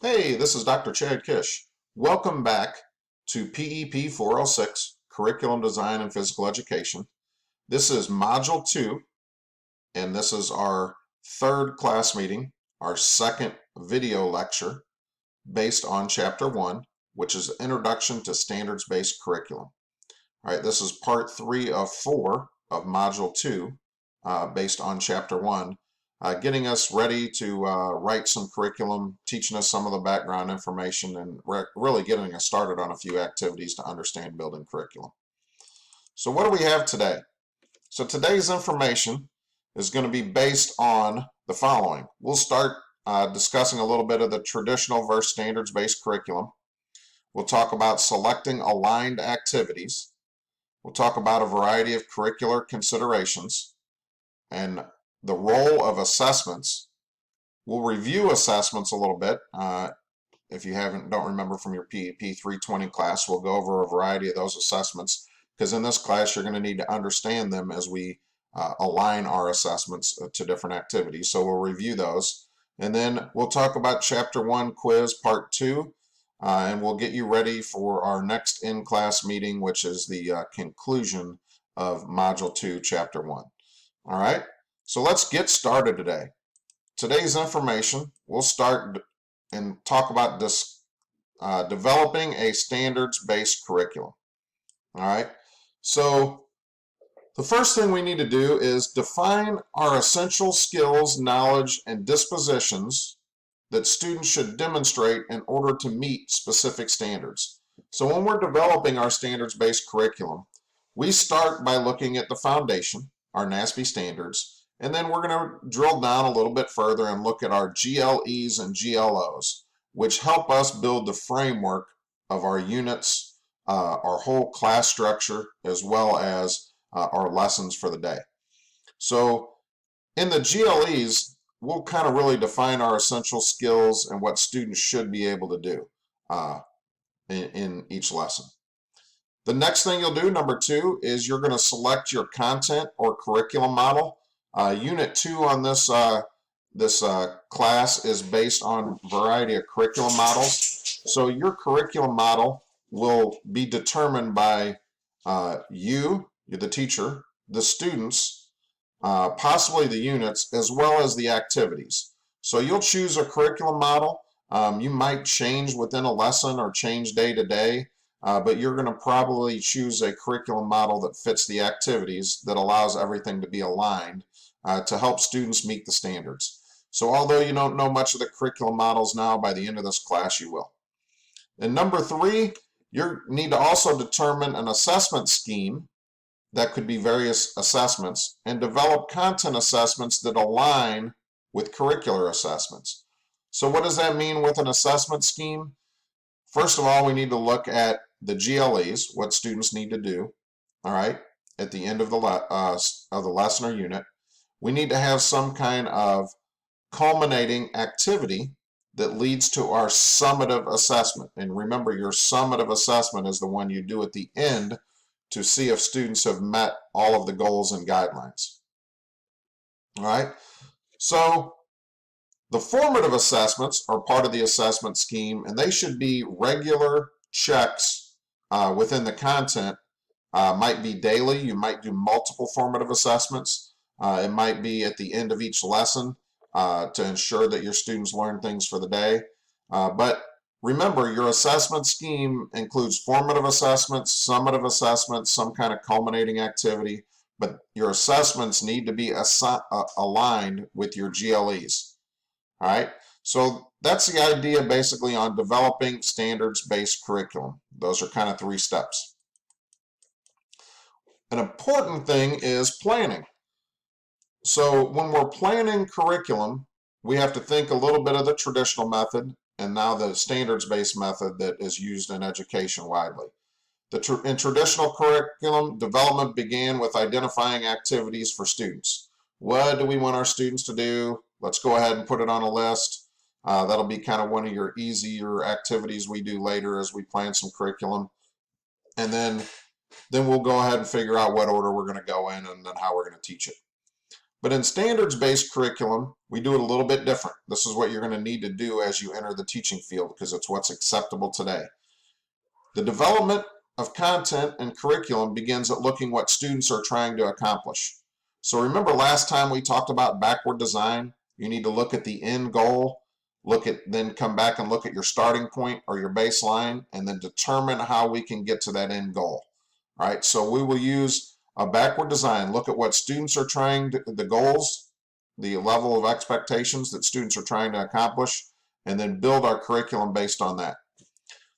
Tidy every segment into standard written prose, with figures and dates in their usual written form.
Hey, this is Dr. Chad Kish. Welcome back to PEP 406, Curriculum Design and Physical Education. This is Module 2, and this is our third class meeting, our second video lecture based on Chapter 1, which is Introduction to Standards-Based Curriculum. All right, this is part 3 of 4 of Module 2 based on Chapter 1. Getting us ready to write some curriculum, teaching us some of the background information, and really getting us started on a few activities to understand building curriculum. So what do we have today? So today's information is going to be based on the following. We'll start discussing a little bit of the traditional versus standards-based curriculum. We'll talk about selecting aligned activities. We'll talk about a variety of curricular considerations and the role of assessments. We'll review assessments a little bit. If you don't remember from your PEP 320 class, we'll go over a variety of those assessments because in this class you're going to need to understand them as we align our assessments to different activities. So we'll review those. And then we'll talk about Chapter 1 quiz Part 2, and we'll get you ready for our next in-class meeting, which is the conclusion of Module 2, Chapter 1. All right? So let's get started today. Today's information, we'll start and talk about this developing a standards-based curriculum. All right, so the first thing we need to do is define our essential skills, knowledge, and dispositions that students should demonstrate in order to meet specific standards. So when we're developing our standards-based curriculum, we start by looking at the foundation, our NASB standards, and then we're going to drill down a little bit further and look at our GLEs and GLOs, which help us build the framework of our units, our whole class structure, as well as our lessons for the day. So in the GLEs, we'll kind of really define our essential skills and what students should be able to do in each lesson. The next thing you'll do, number 2, is you're going to select your content or curriculum model. Unit 2 on this class is based on a variety of curriculum models. So your curriculum model will be determined by you, the teacher, the students, possibly the units, as well as the activities. So you'll choose a curriculum model. You might change within a lesson or change day to day, but you're going to probably choose a curriculum model that fits the activities, that allows everything to be aligned to help students meet the standards. So although you don't know much of the curriculum models now, by the end of this class you will. And number 3, you need to also determine an assessment scheme that could be various assessments and develop content assessments that align with curricular assessments. So what does that mean with an assessment scheme? First of all, we need to look at the GLEs, what students need to do, all right, at the end of the lesson or unit. We need to have some kind of culminating activity that leads to our summative assessment. And remember, your summative assessment is the one you do at the end to see if students have met all of the goals and guidelines. All right, so the formative assessments are part of the assessment scheme, and they should be regular checks within the content. Might be daily. You might do multiple formative assessments. It might be at the end of each lesson to ensure that your students learn things for the day. But remember, your assessment scheme includes formative assessments, summative assessments, some kind of culminating activity, but your assessments need to be aligned with your GLEs. All right, so that's the idea basically on developing standards-based curriculum. Those are kind of 3 steps. An important thing is planning. So when we're planning curriculum, we have to think a little bit of the traditional method and now the standards-based method that is used in education widely. In traditional curriculum, development began with identifying activities for students. What do we want our students to do? Let's go ahead and put it on a list. That'll be kind of one of your easier activities we do later as we plan some curriculum. And then we'll go ahead and figure out what order we're going to go in and then how we're going to teach it. But in standards-based curriculum, we do it a little bit different. This is what you're going to need to do as you enter the teaching field because it's what's acceptable today. The development of content and curriculum begins at looking what students are trying to accomplish. So remember last time we talked about backward design? You need to look at the end goal, then come back and look at your starting point or your baseline, and then determine how we can get to that end goal. All right, so we will use a backward design, look at what students are the goals, the level of expectations that students are trying to accomplish, and then build our curriculum based on that.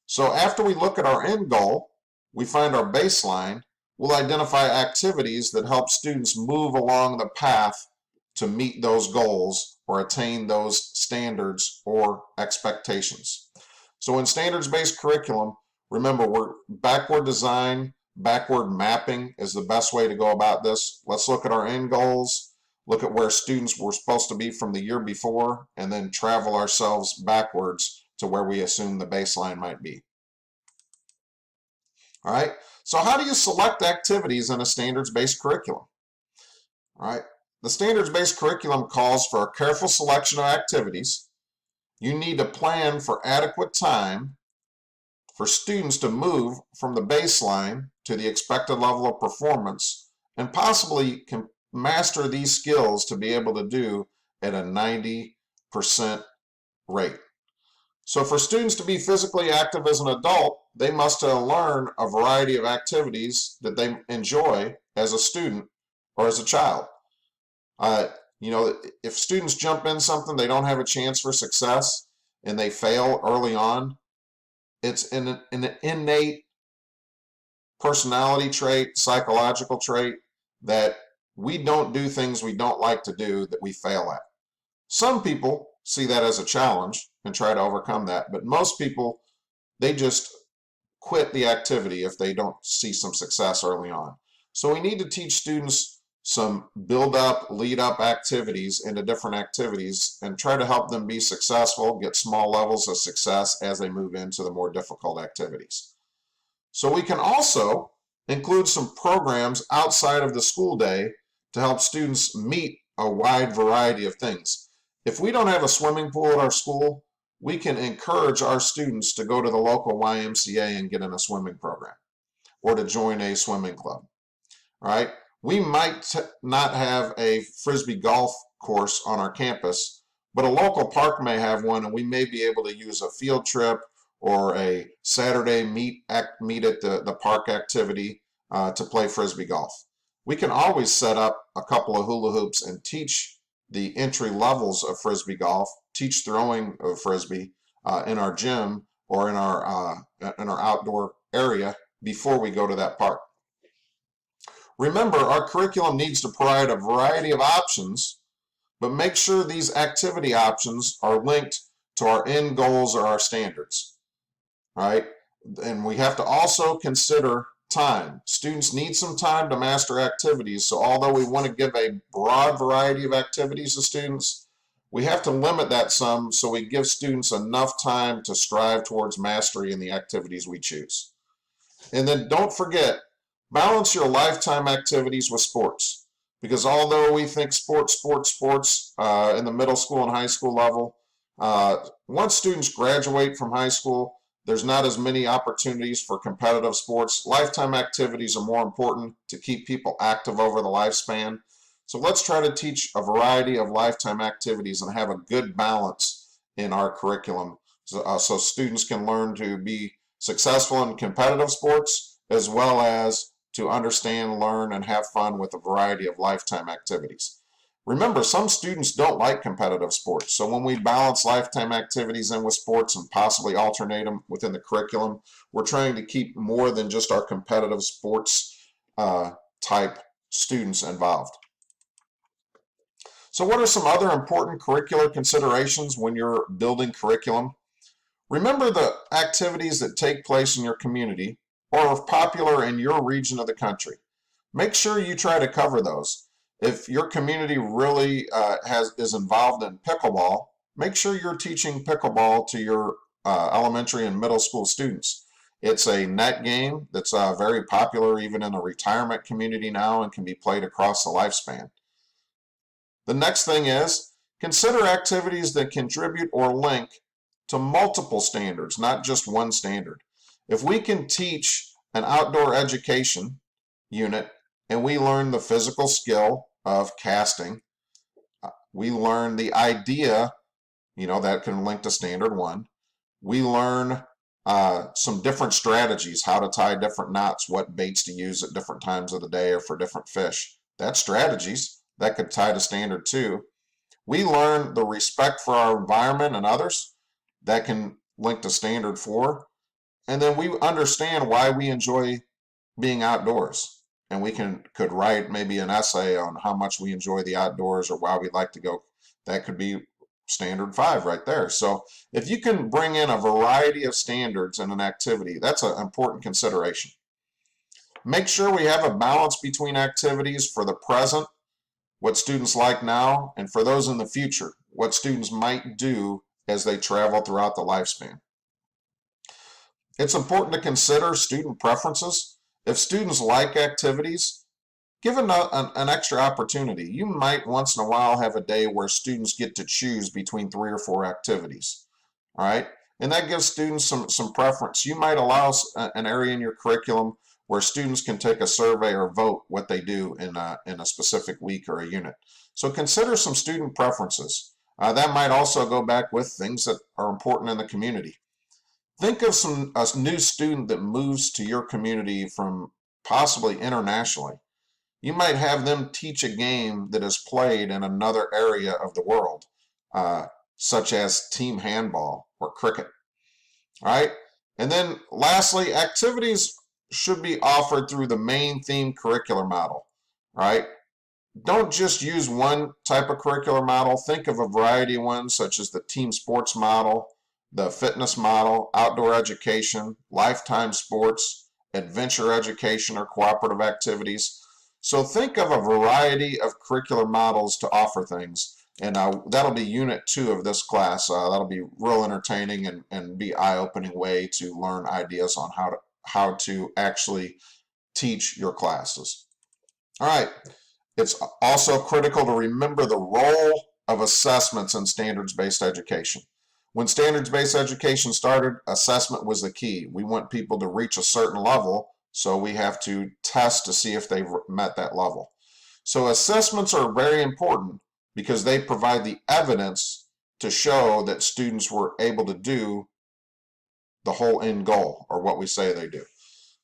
So after we look at our end goal, we find our baseline, we'll identify activities that help students move along the path to meet those goals or attain those standards or expectations. So in standards-based curriculum, remember, we're backward design, backward mapping is the best way to go about this. Let's look at our end goals, look at where students were supposed to be from the year before, and then travel ourselves backwards to where we assume the baseline might be. All right, so how do you select activities in a standards-based curriculum? All right, the standards-based curriculum calls for a careful selection of activities. You need to plan for adequate time for students to move from the baseline to the expected level of performance and possibly can master these skills to be able to do at a 90% rate. So for students to be physically active as an adult, they must learn a variety of activities that they enjoy as a student or as a child. You know, if students jump in something, they don't have a chance for success and they fail early on, it's an innate personality trait, psychological trait, that we don't do things we don't like to do that we fail at. Some people see that as a challenge and try to overcome that, but most people, they just quit the activity if they don't see some success early on. So we need to teach students some build up, lead up activities into different activities and try to help them be successful, get small levels of success as they move into the more difficult activities. So we can also include some programs outside of the school day to help students meet a wide variety of things. If we don't have a swimming pool at our school, we can encourage our students to go to the local YMCA and get in a swimming program or to join a swimming club. All right. We might not have a Frisbee golf course on our campus, but a local park may have one, and we may be able to use a field trip or a Saturday meet at the park activity to play Frisbee golf. We can always set up a couple of hula hoops and teach the entry levels of Frisbee golf, teach throwing of Frisbee in our gym or in our outdoor area before we go to that park. Remember, our curriculum needs to provide a variety of options, but make sure these activity options are linked to our end goals or our standards. All right? And we have to also consider time. Students need some time to master activities, so although we want to give a broad variety of activities to students, we have to limit that some so we give students enough time to strive towards mastery in the activities we choose. And then don't forget, balance your lifetime activities with sports, because although we think sports in the middle school and high school level, once students graduate from high school, there's not as many opportunities for competitive sports. Lifetime activities are more important to keep people active over the lifespan. So let's try to teach a variety of lifetime activities and have a good balance in our curriculum so students can learn to be successful in competitive sports as well as to understand, learn, and have fun with a variety of lifetime activities. Remember, some students don't like competitive sports, so when we balance lifetime activities in with sports and possibly alternate them within the curriculum, we're trying to keep more than just our competitive sports type students involved. So what are some other important curricular considerations when you're building curriculum? Remember the activities that take place in your community or are popular in your region of the country. Make sure you try to cover those. If your community really is involved in pickleball, make sure you're teaching pickleball to your elementary and middle school students. It's a net game that's very popular even in the retirement community now and can be played across the lifespan. The next thing is consider activities that contribute or link to multiple standards, not just one standard. If we can teach an outdoor education unit and we learn the physical skill of casting, we learn the idea, that can link to standard one. We learn some different strategies, how to tie different knots, what baits to use at different times of the day or for different fish. That's strategies that could tie to standard two. We learn the respect for our environment and others. That can link to standard four. And then we understand why we enjoy being outdoors. And we could write maybe an essay on how much we enjoy the outdoors or why we like to go. That could be standard five right there. So if you can bring in a variety of standards in an activity, that's an important consideration. Make sure we have a balance between activities for the present, what students like now, and for those in the future, what students might do as they travel throughout the lifespan. It's important to consider student preferences. If students like activities, give an extra opportunity. You might once in a while have a day where students get to choose between 3 or 4 activities. All right, and that gives students some preference. You might allow an area in your curriculum where students can take a survey or vote what they do in a specific week or a unit. So consider some student preferences. That might also go back with things that are important in the community. Think of a new student that moves to your community from possibly internationally. You might have them teach a game that is played in another area of the world, such as team handball or cricket. All right, and then lastly, activities should be offered through the main theme curricular model. All right, don't just use one type of curricular model. Think of a variety of ones, such as the team sports model, the fitness model, outdoor education, lifetime sports, adventure education, or cooperative activities. So think of a variety of curricular models to offer things. And that'll be unit 2 of this class. That'll be real entertaining and be eye-opening way to learn ideas on how to actually teach your classes. All right. It's also critical to remember the role of assessments in standards-based education. When standards-based education started, assessment was the key. We want people to reach a certain level, so we have to test to see if they've met that level. So assessments are very important because they provide the evidence to show that students were able to do the whole end goal, or what we say they do.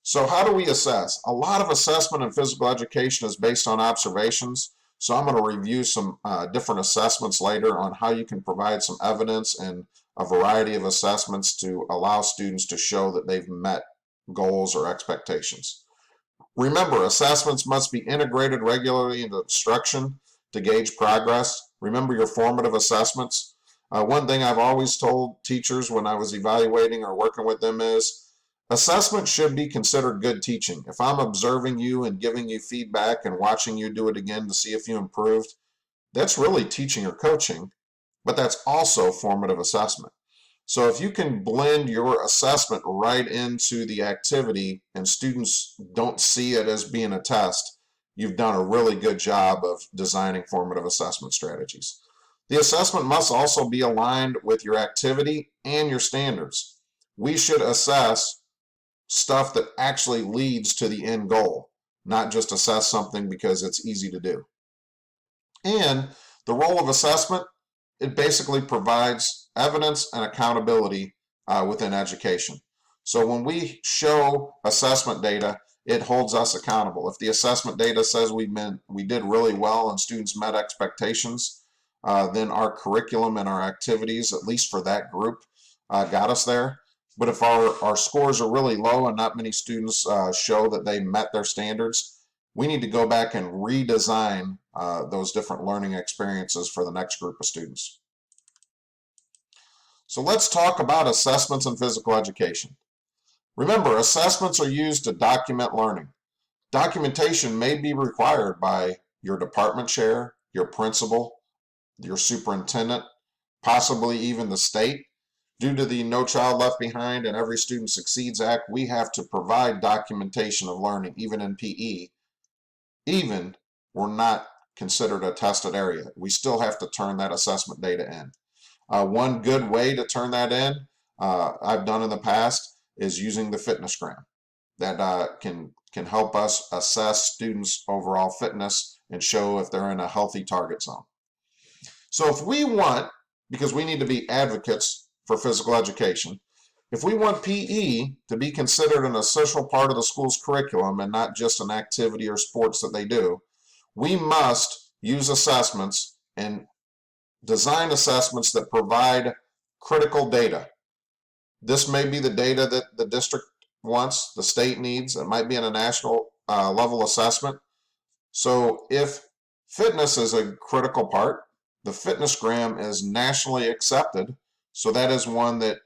So how do we assess? A lot of assessment in physical education is based on observations. So I'm going to review some different assessments later on how you can provide some evidence and a variety of assessments to allow students to show that they've met goals or expectations. Remember, assessments must be integrated regularly into instruction to gauge progress. Remember your formative assessments. One thing I've always told teachers when I was evaluating or working with them is assessment should be considered good teaching. If I'm observing you and giving you feedback and watching you do it again to see if you improved, that's really teaching or coaching, but that's also formative assessment. So if you can blend your assessment right into the activity and students don't see it as being a test, you've done a really good job of designing formative assessment strategies. The assessment must also be aligned with your activity and your standards. We should assess stuff that actually leads to the end goal, not just assess something because it's easy to do. And the role of assessment, it basically provides evidence and accountability within education. So when we show assessment data, it holds us accountable. If the assessment data says we did really well and students met expectations, then our curriculum and our activities, at least for that group, got us there. But if our scores are really low and not many students show that they met their standards, we need to go back and redesign those different learning experiences for the next group of students. So let's talk about assessments in physical education. Remember, assessments are used to document learning. Documentation may be required by your department chair, your principal, your superintendent, possibly even the state. Due to the No Child Left Behind and Every Student Succeeds Act, we have to provide documentation of learning, even in PE, even we're not considered a tested area. We still have to turn that assessment data in. One good way to turn that in, I've done in the past, is using the fitnessgram. That can help us assess students' overall fitness and show if they're in a healthy target zone. So if we want, because we need to be advocates for physical education, if we want PE to be considered an essential part of the school's curriculum and not just an activity or sports that they do, we must use assessments and design assessments that provide critical data. This may be the data that the district wants, the state needs. It might be in a national level assessment. So if fitness is a critical part, the fitnessgram is nationally accepted. So that is one that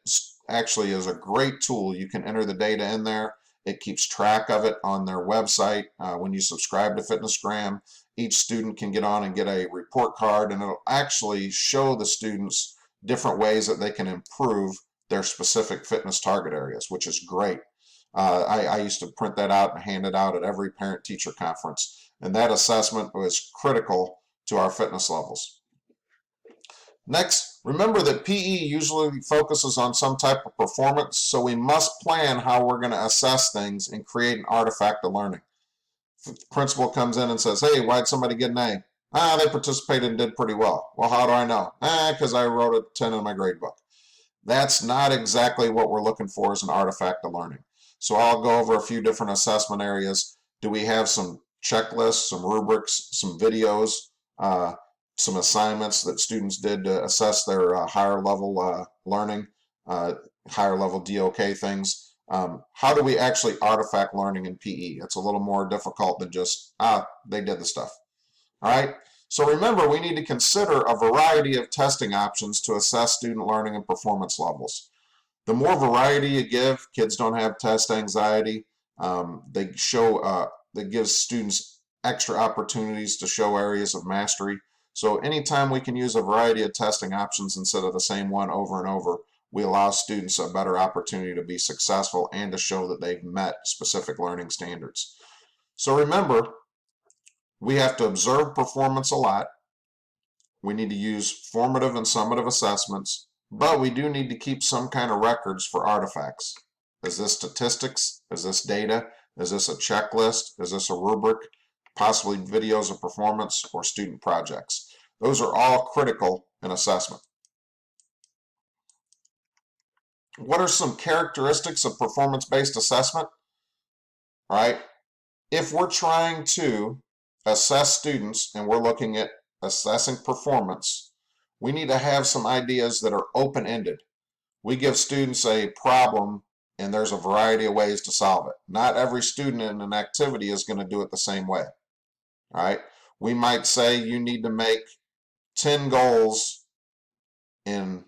actually is a great tool. You can enter the data in there. It keeps track of it on their website. When you subscribe to fitnessgram, each student can get on and get a report card, and it'll actually show the students different ways that they can improve their specific fitness target areas, which is great. I used to print that out and hand it out at every parent-teacher conference, and that assessment was critical to our fitness levels. Next, remember that PE usually focuses on some type of performance, so we must plan how we're going to assess things and create an artifact of learning. If the principal comes in and says, hey, why'd somebody get an A? They participated and did pretty well. Well, how do I know? Because I wrote a 10 in my grade book. That's not exactly what we're looking for as an artifact of learning. So I'll go over a few different assessment areas. Do we have some checklists, some rubrics, some videos, some assignments that students did to assess their higher level learning, higher level DOK things? How do we actually artifact learning in PE? It's a little more difficult than just, they did the stuff. All right. So remember, we need to consider a variety of testing options to assess student learning and performance levels. The more variety you give, kids don't have test anxiety. That gives students extra opportunities to show areas of mastery. So anytime we can use a variety of testing options instead of the same one over and over, we allow students a better opportunity to be successful and to show that they've met specific learning standards. So remember, we have to observe performance a lot. We need to use formative and summative assessments, but we do need to keep some kind of records for artifacts. Is this statistics? Is this data? Is this a checklist? Is this a rubric? Possibly videos of performance or student projects. Those are all critical in assessment. What are some characteristics of performance-based assessment? All right. If we're trying to assess students and we're looking at assessing performance, we need to have some ideas that are open-ended. We give students a problem and there's a variety of ways to solve it. Not every student in an activity is going to do it the same way. All right. We might say you need to make 10 goals in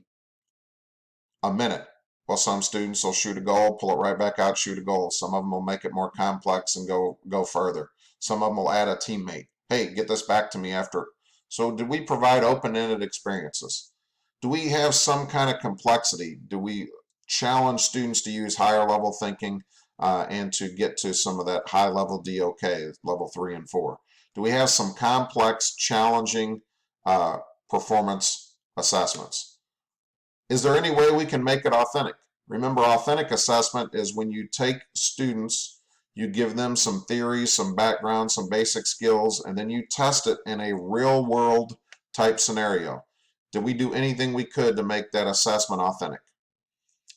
a minute. Well, some students will shoot a goal, pull it right back out, shoot a goal. Some of them will make it more complex and go further. Some of them will add a teammate. Hey, get this back to me after. So do we provide open-ended experiences? Do we have some kind of complexity? Do we challenge students to use higher level thinking and to get to some of that high level DOK, level 3 and 4? Do we have some complex, challenging performance assessments? Is there any way we can make it authentic? Remember, authentic assessment is when you take students, you give them some theories, some background, some basic skills, and then you test it in a real world type scenario. Did we do anything we could to make that assessment authentic?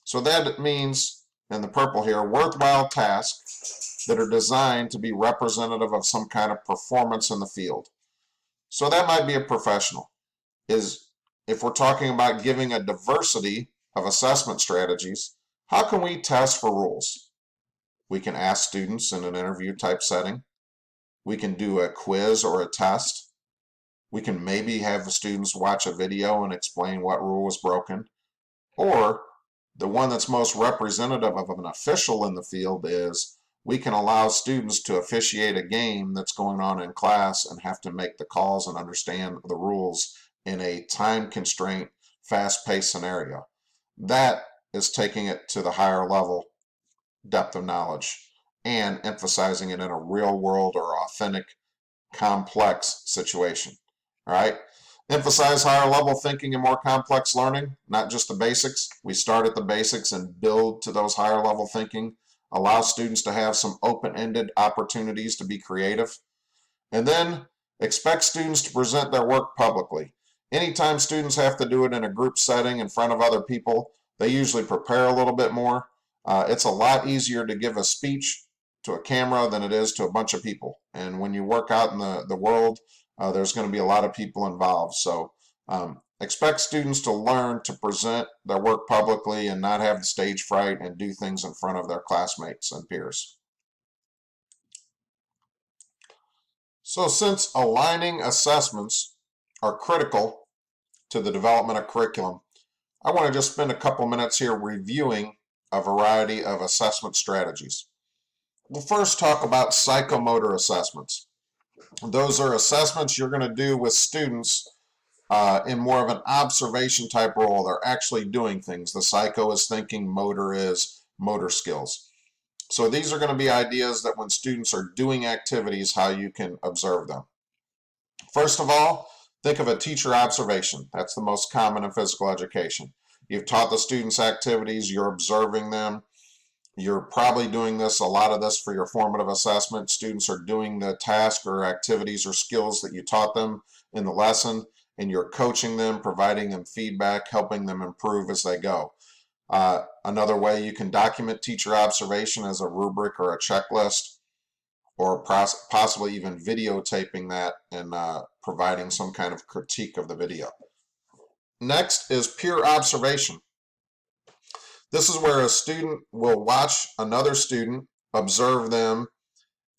So that means, in the purple here, worthwhile tasks that are designed to be representative of some kind of performance in the field. So that might be a professional. If we're talking about giving a diversity of assessment strategies, how can we test for rules? We can ask students in an interview type setting. We can do a quiz or a test. We can maybe have the students watch a video and explain what rule was broken. Or the one that's most representative of an official in the field is we can allow students to officiate a game that's going on in class and have to make the calls and understand the rules in a time constraint, fast-paced scenario. That is taking it to the higher level depth of knowledge and emphasizing it in a real world or authentic complex situation. All right. Emphasize higher level thinking and more complex learning, not just the basics. We start at the basics and build to those higher level thinking. Allow students to have some open-ended opportunities to be creative. And then expect students to present their work publicly. Anytime students have to do it in a group setting in front of other people, they usually prepare a little bit more. It's a lot easier to give a speech to a camera than it is to a bunch of people. And when you work out in the world, there's going to be a lot of people involved. So expect students to learn to present their work publicly and not have the stage fright and do things in front of their classmates and peers. So since aligning assessments are critical to the development of curriculum, I want to just spend a couple minutes here reviewing a variety of assessment strategies. We'll first talk about psychomotor assessments. Those are assessments you're going to do with students in more of an observation type role. They're actually doing things. The psycho is thinking, motor is motor skills. So these are going to be ideas that when students are doing activities, how you can observe them. First of all, think of a teacher observation. That's the most common in physical education. You've taught the students activities, you're observing them. You're probably doing a lot of this for your formative assessment. Students are doing the task or activities or skills that you taught them in the lesson, and you're coaching them, providing them feedback, helping them improve as they go. Another way you can document teacher observation as a rubric or a checklist, or possibly even videotaping that and providing some kind of critique of the video. Next is peer observation. This is where a student will watch another student, observe them,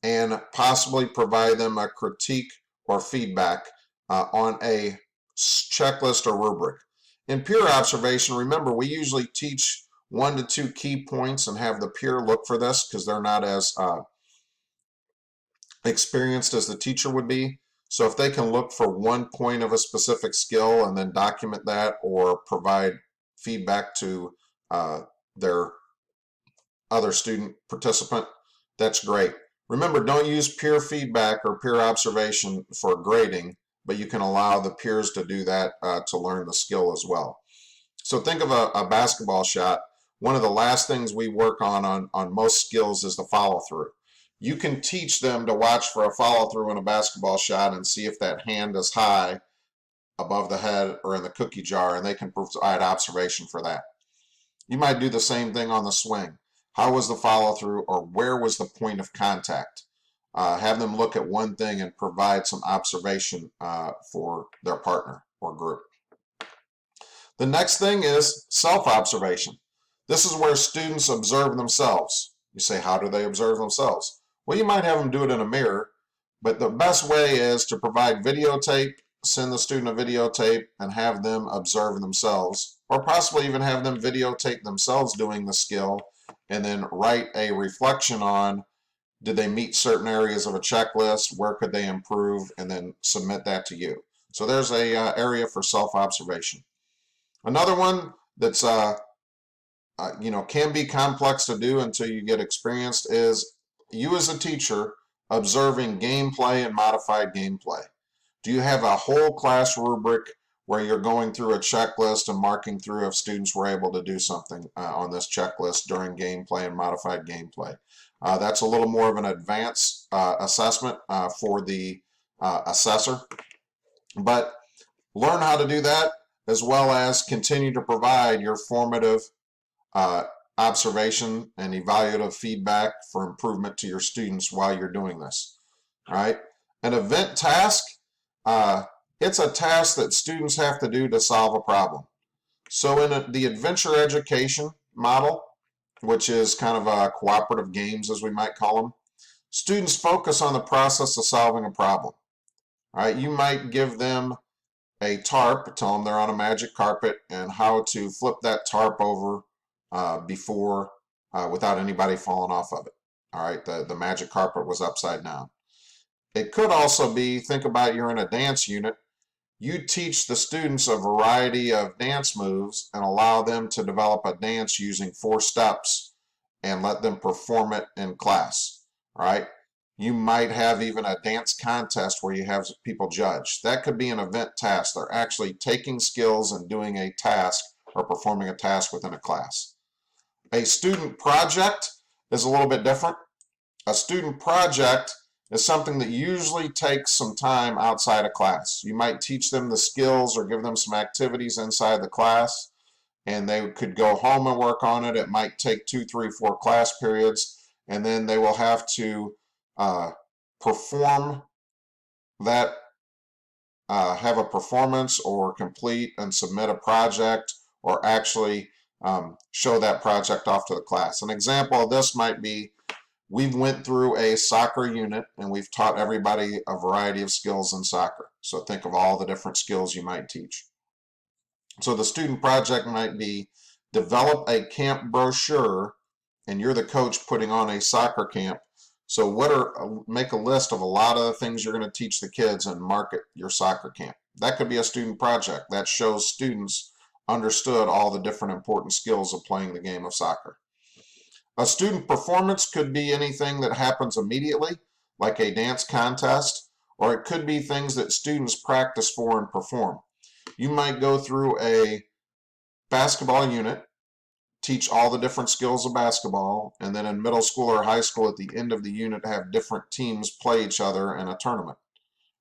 and possibly provide them a critique or feedback on a checklist or rubric. In peer observation, remember, we usually teach 1 to 2 key points and have the peer look for this because they're not as experienced as the teacher would be. So if they can look for 1 point of a specific skill and then document that or provide feedback to their other student participant, that's great. Remember, don't use peer feedback or peer observation for grading, but you can allow the peers to do that to learn the skill as well. So think of a basketball shot. One of the last things we work on most skills is the follow through. You can teach them to watch for a follow through in a basketball shot and see if that hand is high above the head or in the cookie jar, and they can provide observation for that. You might do the same thing on the swing. How was the follow through, or where was the point of contact? Have them look at one thing and provide some observation for their partner or group. The next thing is self-observation. This is where students observe themselves. You say, how do they observe themselves? Well, you might have them do it in a mirror, but the best way is to provide videotape, send the student a videotape, and have them observe themselves, or possibly even have them videotape themselves doing the skill and then write a reflection on, did they meet certain areas of a checklist, where could they improve, and then submit that to you. So there's a area for self-observation. Another one that's can be complex to do until you get experienced is you as a teacher observing gameplay and modified gameplay. Do you have a whole class rubric where you're going through a checklist and marking through if students were able to do something on this checklist during gameplay and modified gameplay? That's a little more of an advanced assessment for the assessor, but learn how to do that as well as continue to provide your formative observation and evaluative feedback for improvement to your students while you're doing this. All right. An event task, it's a task that students have to do to solve a problem. So in the adventure education model, which is kind of cooperative games as we might call them, students focus on the process of solving a problem. All right. You might give them a tarp, tell them they're on a magic carpet and how to flip that tarp over before without anybody falling off of it. All right, the magic carpet was upside down. It could also be, think about you're in a dance unit. You teach the students a variety of dance moves and allow them to develop a dance using 4 steps and let them perform it in class. All right. You might have even a dance contest where you have people judge. That could be an event task. They're actually taking skills and doing a task or performing a task within a class. A student project is a little bit different. A student project is something that usually takes some time outside of class. You might teach them the skills or give them some activities inside the class, and they could go home and work on it. It might take 2, 3, 4 class periods, and then they will have to perform that, have a performance or complete and submit a project, or actually show that project off to the class. An example of this might be, we've went through a soccer unit and we've taught everybody a variety of skills in soccer. So think of all the different skills you might teach. So the student project might be, develop a camp brochure, and you're the coach putting on a soccer camp. So make a list of a lot of the things you're going to teach the kids and market your soccer camp. That could be a student project. That shows students understood all the different important skills of playing the game of soccer. A student performance could be anything that happens immediately, like a dance contest, or it could be things that students practice for and perform. You might go through a basketball unit, teach all the different skills of basketball, and then in middle school or high school at the end of the unit have different teams play each other in a tournament.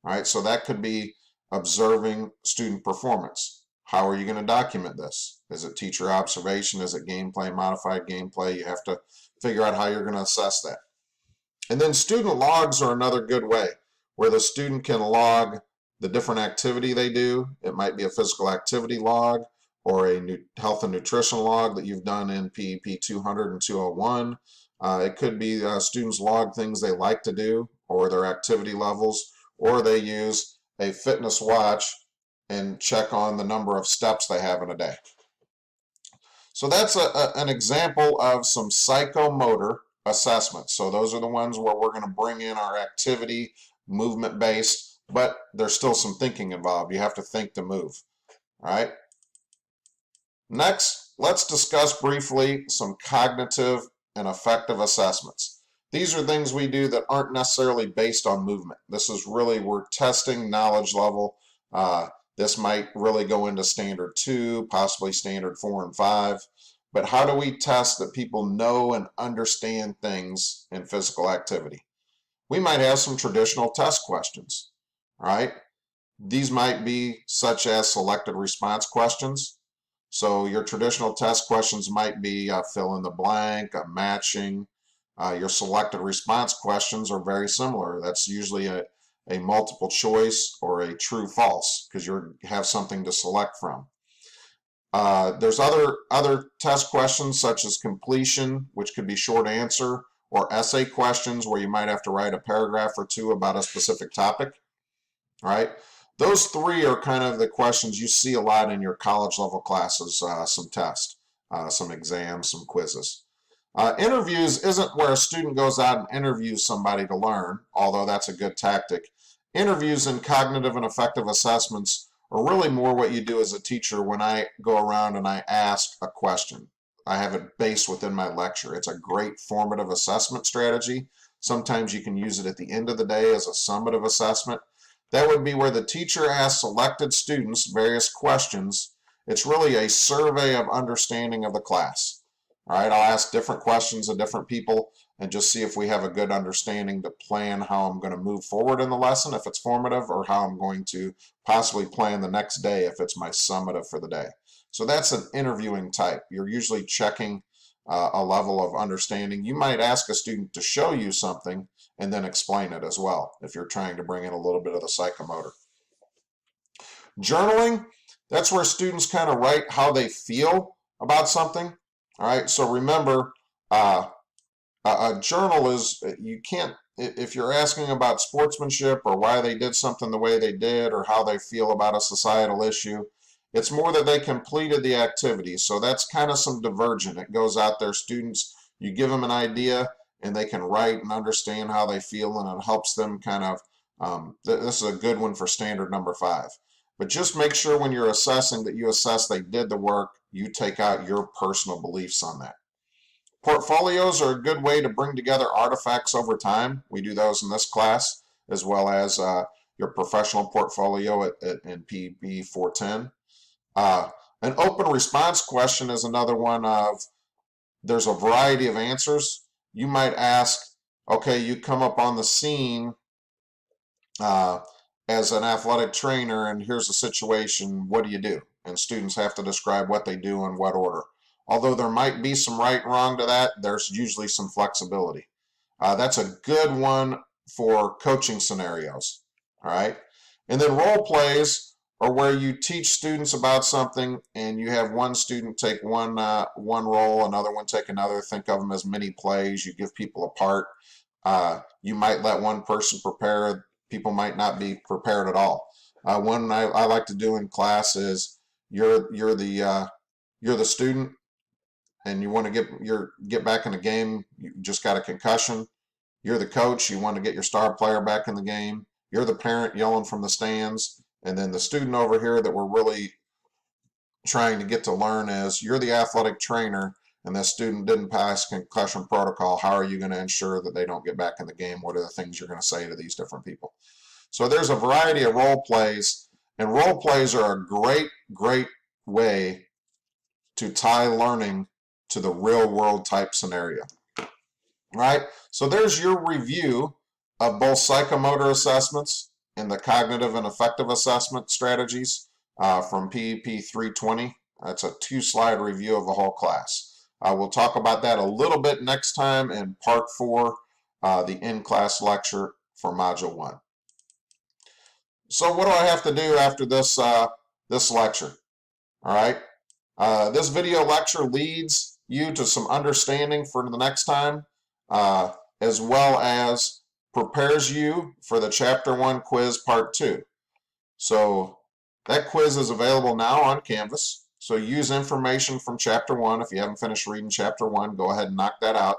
All right, so that could be observing student performance. How are you going to document this? Is it teacher observation? Is it gameplay, modified gameplay? You have to figure out how you're going to assess that. And then student logs are another good way, where the student can log the different activity they do. It might be a physical activity log or a health and nutrition log that you've done in PEP 200 and 201. It could be students log things they like to do or their activity levels, or they use a fitness watch and check on the number of steps they have in a day. So that's an example of some psychomotor assessments. So those are the ones where we're going to bring in our activity, movement-based, but there's still some thinking involved. You have to think to move. All right. Next, let's discuss briefly some cognitive and affective assessments. These are things we do that aren't necessarily based on movement. This is really, we're testing knowledge level. This might really go into standard 2, possibly standard 4 and 5. But how do we test that people know and understand things in physical activity? We might have some traditional test questions, right? These might be such as selected response questions. So your traditional test questions might be fill in the blank, matching. Your selected response questions are very similar. That's usually a multiple choice or a true false, because you have something to select from. There's other test questions such as completion, which could be short answer, or essay questions where you might have to write a paragraph or two about a specific topic. All right, those three are kind of the questions you see a lot in your college level classes, some tests, some exams, some quizzes. Interviews isn't where a student goes out and interviews somebody to learn, although that's a good tactic. Interviews and cognitive and affective assessments are really more what you do as a teacher when I go around and I ask a question. I have it based within my lecture. It's a great formative assessment strategy. Sometimes you can use it at the end of the day as a summative assessment. That would be where the teacher asks selected students various questions. It's really a survey of understanding of the class. All right, I'll ask different questions of different people and just see if we have a good understanding to plan how I'm going to move forward in the lesson if it's formative, or how I'm going to possibly plan the next day if it's my summative for the day. So that's an interviewing type. You're usually checking a level of understanding. You might ask a student to show you something and then explain it as well if you're trying to bring in a little bit of the psychomotor. Journaling, that's where students kind of write how they feel about something. All right, so remember, a journal is, you can't, if you're asking about sportsmanship or why they did something the way they did or how they feel about a societal issue, it's more that they completed the activity. So that's kind of some divergent. It goes out there, students, you give them an idea and they can write and understand how they feel, and it helps them kind of, this is a good one for standard number 5. But just make sure when you're assessing that you assess they did the work, you take out your personal beliefs on that. Portfolios are a good way to bring together artifacts over time. We do those in this class, as well as your professional portfolio in PEP 410. An open response question is another one of, there's a variety of answers. You might ask, okay, you come up on the scene as an athletic trainer, and here's the situation, what do you do? And students have to describe what they do in what order. Although there might be some right and wrong to that, there's usually some flexibility. That's a good one for coaching scenarios, all right? And then role plays are where you teach students about something and you have one student take one role, another one take another. Think of them as mini plays. You give people a part. You might let one person prepare. People might not be prepared at all. One I like to do in class is you're the student and you want to get back in the game. You just got a concussion. You're the coach. You want to get your star player back in the game. You're the parent yelling from the stands. And then the student over here that we're really trying to get to learn is, you're the athletic trainer and that student didn't pass concussion protocol. How are you going to ensure that they don't get back in the game? What are the things you're going to say to these different people? So there's a variety of role plays, and role plays are a great way to tie learning to the real world type scenario. All right, so there's your review of both psychomotor assessments and the cognitive and affective assessment strategies from PEP 320. That's a 2-slide review of the whole class. We'll talk about that a little bit next time in part 4, the in-class lecture for module 1. So what do I have to do after this this lecture? All right, this video lecture leads you to some understanding for the next time, as well as prepares you for the Chapter 1 quiz Part 2. So that quiz is available now on Canvas. So use information from Chapter 1. If you haven't finished reading Chapter 1, go ahead and knock that out.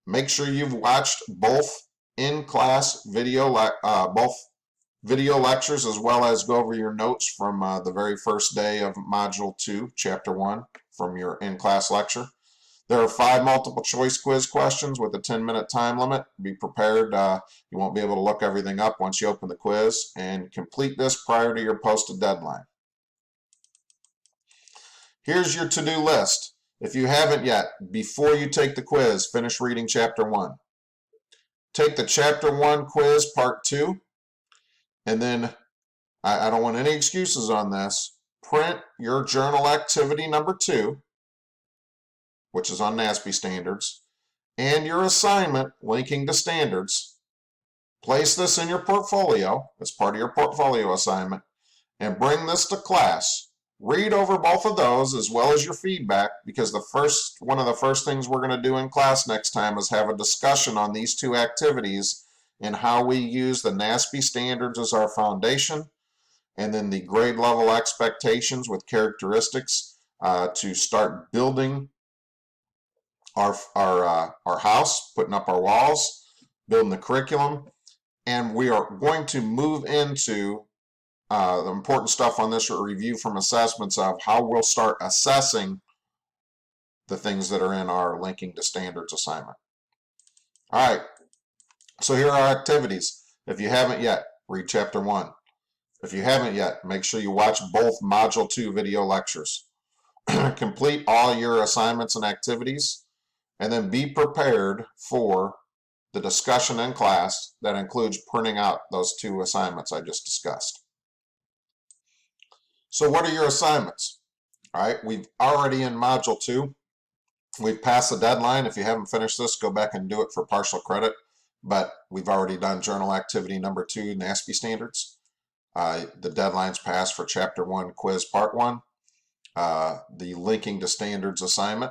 Make sure you've watched both in-class video lectures, as well as go over your notes from the very first day of Module 2, Chapter 1, from your in-class lecture. There are 5 multiple choice quiz questions with a 10-minute time limit. Be prepared. You won't be able to look everything up once you open the quiz, and complete this prior to your posted deadline. Here's your to-do list. If you haven't yet, before you take the quiz, finish reading Chapter 1. Take the Chapter 1 quiz Part 2, and then, I don't want any excuses on this, print your journal activity number 2, which is on NASB standards, and your assignment linking to standards. Place this in your portfolio as part of your portfolio assignment, and bring this to class. Read over both of those as well as your feedback, because one of the first things we're going to do in class next time is have a discussion on these 2 activities and how we use the NASB standards as our foundation, and then the grade level expectations with characteristics to start building our house, putting up our walls, building the curriculum. And we are going to move into the important stuff on this review from assessments of how we'll start assessing the things that are in our linking to standards assignment. All right, so here are our activities. If you haven't yet, read Chapter 1. If you haven't yet, make sure you watch both Module 2 video lectures. Complete all your assignments and activities, and then be prepared for the discussion in class that includes printing out those 2 assignments I just discussed. So what are your assignments? All right, we've already in Module 2, we've passed the deadline. If you haven't finished this, go back and do it for partial credit, but we've already done journal activity number 2, NASB standards. The deadline's passed for Chapter 1 quiz Part 1, the linking to standards assignment.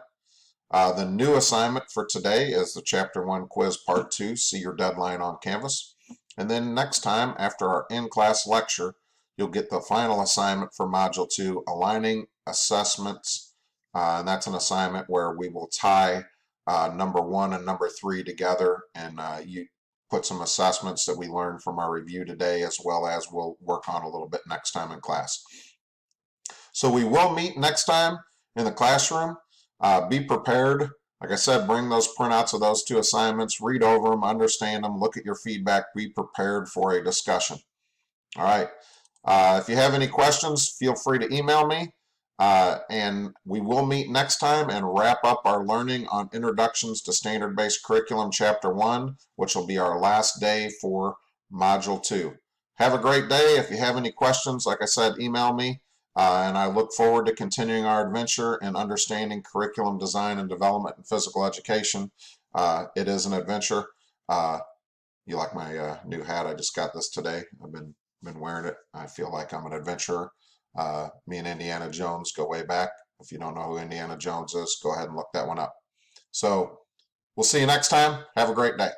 The new assignment for today is the Chapter 1 quiz Part 2. See your deadline on Canvas. And then next time, after our in-class lecture, you'll get the final assignment for Module 2, aligning assessments. And that's an assignment where we will tie number 1 and number 3 together, and you put some assessments that we learned from our review today, as well as we'll work on a little bit next time in class. So we will meet next time in the classroom. Be prepared Like I said, bring those printouts of those 2 assignments, read over them, understand them, look at your feedback, be prepared for a discussion. All right. If you have any questions, feel free to email me. And we will meet next time and wrap up our learning on Introductions to Standard-Based Curriculum Chapter 1, which will be our last day for Module 2. Have a great day. If you have any questions, like I said, email me. And I look forward to continuing our adventure in understanding curriculum design and development in physical education. It is an adventure. You like my new hat? I just got this today. I've been wearing it. I feel like I'm an adventurer. Me and Indiana Jones go way back. If you don't know who Indiana Jones is, go ahead and look that one up. So we'll see you next time. Have a great day.